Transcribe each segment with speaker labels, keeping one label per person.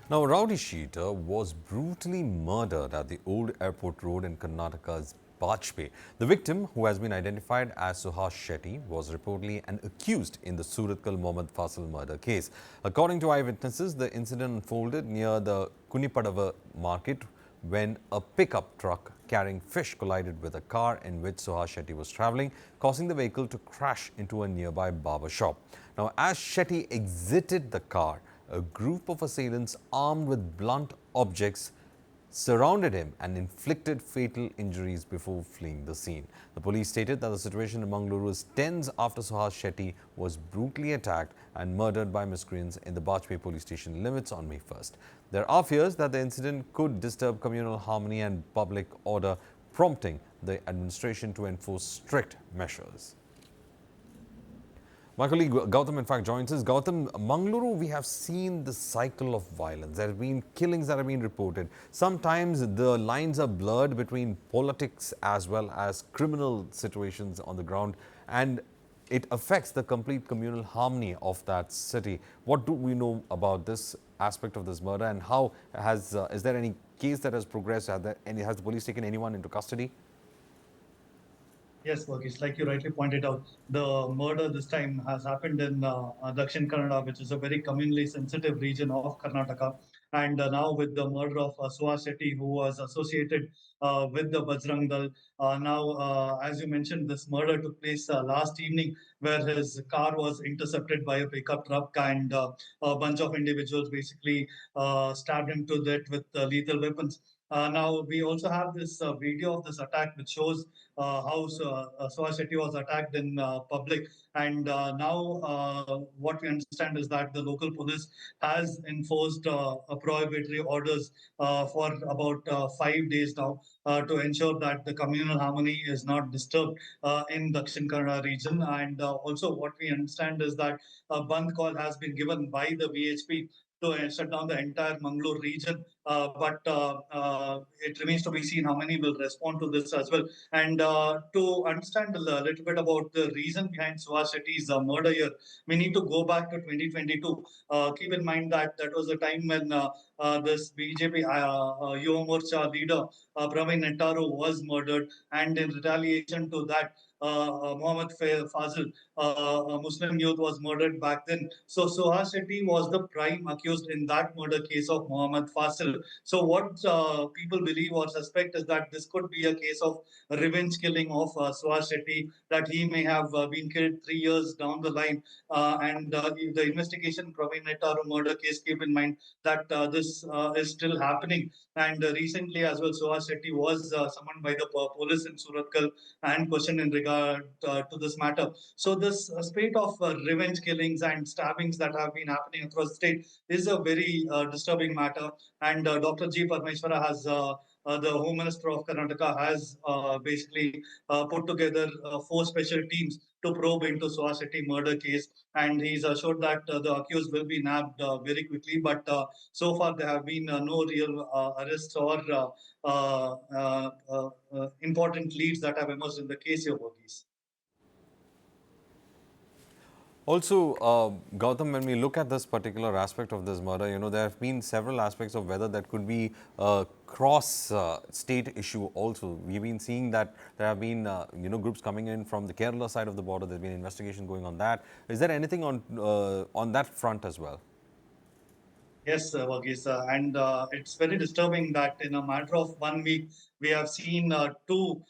Speaker 1: Now, a rowdy-sheeter was brutally murdered at the old airport road in Karnataka's Bajpe. The victim, who has been identified as Suhas Shetty, was reportedly an accused in the Surathkal Muhammad Fazil murder case. According to eyewitnesses, the incident unfolded near the Kinnipadavu market when a pickup truck carrying fish collided with a car in which Suhas Shetty was traveling, causing the vehicle to crash into a nearby barber shop. Now, as Shetty exited the car, a group of assailants armed with blunt objects surrounded him and inflicted fatal injuries before fleeing the scene. The police stated that the situation in Mangaluru is tense after Suhas Shetty was brutally attacked and murdered by miscreants in the Bajpe police station limits on May 1st. There are fears that the incident could disturb communal harmony and public order, prompting the administration to enforce strict measures. My colleague Gautam, in fact, joins us. Gautam, Mangaluru, we have seen the cycle of violence. There have been killings that have been reported. Sometimes the lines are blurred between politics as well as criminal situations on the ground, and it affects the complete communal harmony of that city. What do we know about this aspect of this murder, and how is there any case that has progressed? Has the police taken anyone into custody?
Speaker 2: Yes, Varghese, like you rightly pointed out, the murder this time has happened in Dakshin Kannada, which is a very communally sensitive region of Karnataka. And now with the murder of Suhas Shetty, who was associated with the Bajrang Dal, as you mentioned, this murder took place last evening, where his car was intercepted by a pickup truck, and a bunch of individuals basically stabbed him to death with lethal weapons. Now, we also have this video of this attack, which shows how Suhas Shetty was attacked in public. And now, what we understand is that the local police has enforced prohibitory orders for about 5 days now to ensure that the communal harmony is not disturbed in Dakshin Kannada region. And also, what we understand is that a Bandh call has been given by the VHP to shut down the entire Mangalore region. But it remains to be seen how many will respond to this as well. And to understand a little bit about the reason behind Suhas Shetty's murder here, we need to go back to 2022. Keep in mind that that was a time when this BJP Yuva Morcha leader, Praveen Nettaru, was murdered. And in retaliation to that, Muhammad Fazil, a Muslim youth, was murdered back then. So Suhas Shetty was the prime accused in that murder case of Muhammad Fazil. So what people believe or suspect is that this could be a case of revenge killing of Suhas Shetty, that he may have been killed 3 years down the line. And the investigation Praveen Nettaru murder case, keep in mind that this is still happening. And recently as well, Suhas Shetty was summoned by the police in Surathkal and questioned in regard to this matter. So this spate of revenge killings and stabbings that have been happening across the state is a very disturbing matter. And Dr. G. Parmeshwara has the Home Minister of Karnataka has basically put together 4 special teams to probe into Suhas Shetty murder case, and he's assured that the accused will be nabbed very quickly. But so far, there have been no real arrests or important leads that have emerged in the case here, Varghese.
Speaker 1: Also, Gautam, when we look at this particular aspect of this murder, there have been several aspects of whether that could be a cross-state issue also. We've been seeing that there have been, groups coming in from the Kerala side of the border. There's been investigation going on that. Is there anything on that front as well?
Speaker 2: Yes, Varghese, and it's very disturbing that in a matter of 1 week, we have seen two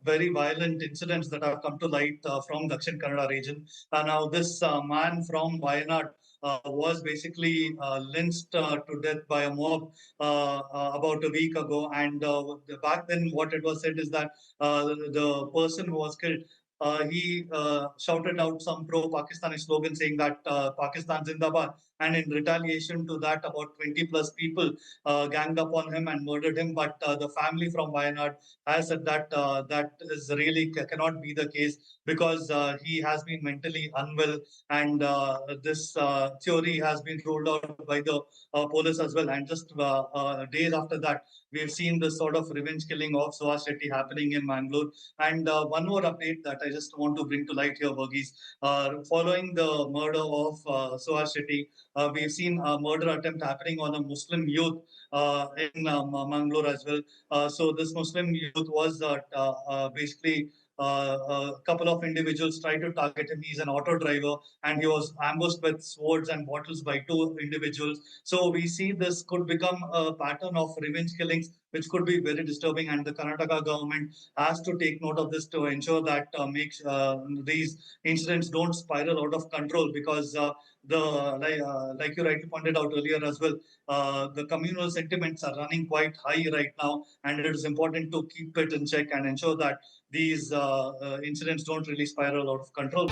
Speaker 2: very violent incidents that have come to light from Dakshin Kannada region. Now, this man from Wayanad was basically lynched to death by a mob about a week ago. And back then, what it was said is that the person who was killed, he shouted out some pro-Pakistani slogan saying that Pakistan Zindabad, and in retaliation to that, about 20 plus people ganged up on him and murdered him. But the family from Wayanad has said that that is really cannot be the case, because he has been mentally unwell, and this theory has been ruled out by the police as well. And just days after that, we've seen this sort of revenge killing of Suhas Shetty happening in Mangalore. And one more update that I just want to bring to light here, Burgess. Following the murder of Suhas Shetty, we've seen a murder attempt happening on a Muslim youth in Mangaluru as well. So this Muslim youth was basically a couple of individuals tried to target him. He's an auto driver, and he was ambushed with swords and bottles by two individuals. So we see this could become a pattern of revenge killings, which could be very disturbing. And the Karnataka government has to take note of this to ensure that makes these incidents don't spiral out of control, because like you rightly pointed out earlier as well, the communal sentiments are running quite high right now, and it is important to keep it in check and ensure that these incidents don't really spiral out of control.